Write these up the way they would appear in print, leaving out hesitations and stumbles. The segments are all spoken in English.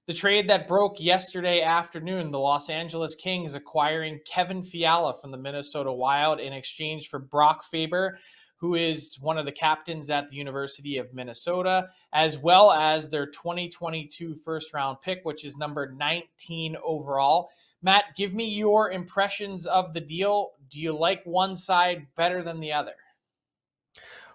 The trade that broke yesterday afternoon, the Los Angeles Kings acquiring Kevin Fiala from the Minnesota Wild in exchange for Brock Faber, who is one of the captains at the University of Minnesota, as well as their 2022 first-round pick, which is number 19 overall. Matt, give me your impressions of the deal. Do you like one side better than the other?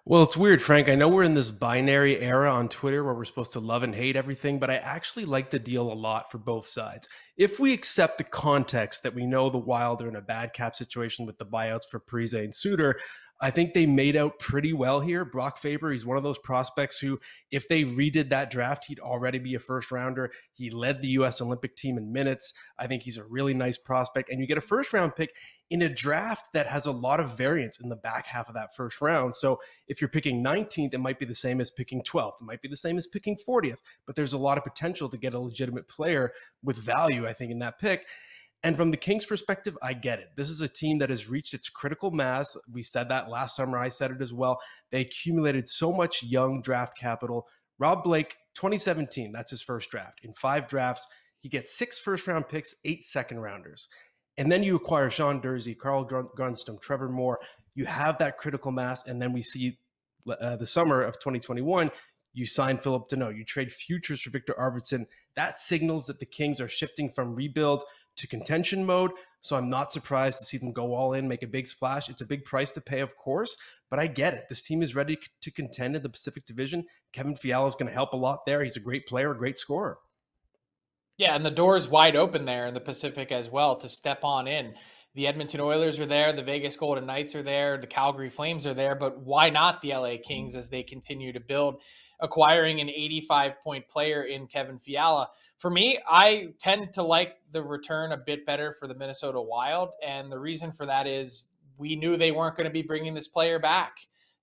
Well, it's weird, Frank. I know we're in this binary era on Twitter where we're supposed to love and hate everything, but I actually like the deal a lot for both sides. If we accept the context that we know the Wild are in a bad cap situation with the buyouts for Parise and Suter, I think they made out pretty well here. Brock Faber, he's one of those prospects who, if they redid that draft, he'd already be a first rounder. He led the U.S. Olympic team in minutes. I think he's a really nice prospect. And you get a first round pick in a draft that has a lot of variance in the back half of that first round. So if you're picking 19th, it might be the same as picking 12th. It might be the same as picking 40th, but there's a lot of potential to get a legitimate player with value, I think, in that pick. And from the Kings' perspective, I get it. This is a team that has reached its critical mass. We said that last summer. I said it as well. They accumulated so much young draft capital. Rob Blake, 2017, that's his first draft. In 5 drafts, he gets 6 first-round picks, 8 second-rounders. And then you acquire Sean Durzi, Carl Grundstrom, Trevor Moore. You have that critical mass, and then we see the summer of 2021, you sign Philip Deneau. You trade futures for Victor Arvidsson. That signals that the Kings are shifting from rebuild to contention mode. So I'm not surprised to see them go all in, make a big splash. It's a big price to pay, of course, but I get it. This team is ready to contend in the Pacific Division. Kevin Fiala is going to help a lot there. He's a great player, a great scorer. Yeah, and the door's wide open there in the Pacific as well to step on in. The Edmonton Oilers are there, the Vegas Golden Knights are there, the Calgary Flames are there, but why not the LA Kings as they continue to build, acquiring an 85-point player in Kevin Fiala? For me, I tend to like the return a bit better for the Minnesota Wild, and the reason for that is we knew they weren't going to be bringing this player back.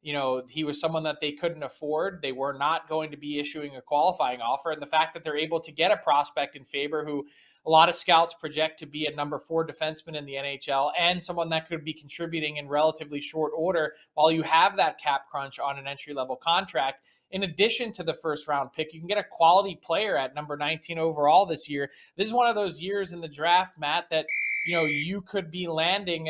You know, he was someone that they couldn't afford. They were not going to be issuing a qualifying offer. And the fact that they're able to get a prospect in Faber, who a lot of scouts project to be a number 4 defenseman in the NHL and someone that could be contributing in relatively short order while you have that cap crunch on an entry-level contract. In addition to the first round pick, you can get a quality player at number 19 overall this year. This is one of those years in the draft, Matt, that you could be landing,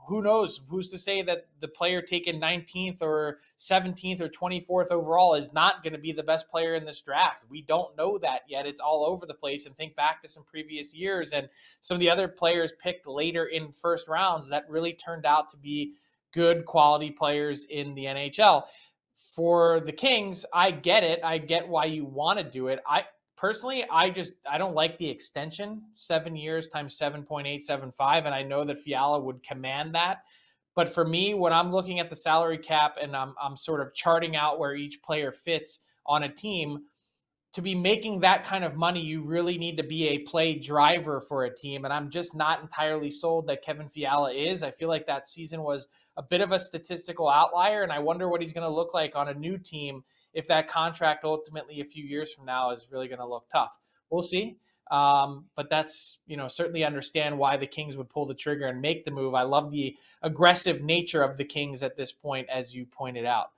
who knows? Who's to say that the player taken 19th or 17th or 24th overall is not going to be the best player in this draft? We don't know that yet. It's all over the place. And think back to some previous years and some of the other players picked later in first rounds that really turned out to be good quality players in the NHL. For the Kings, I get it. I get why you want to do it. Personally, I don't like the extension, 7 years times 7.875, and I know that Fiala would command that. But for me, when I'm looking at the salary cap and I'm sort of charting out where each player fits on a team, to be making that kind of money, you really need to be a play driver for a team. And I'm just not entirely sold that Kevin Fiala is. I feel like that season was a bit of a statistical outlier, and I wonder what he's going to look like on a new team if that contract ultimately a few years from now is really going to look tough. We'll see. But that's, certainly understand why the Kings would pull the trigger and make the move. I love the aggressive nature of the Kings at this point, as you pointed out.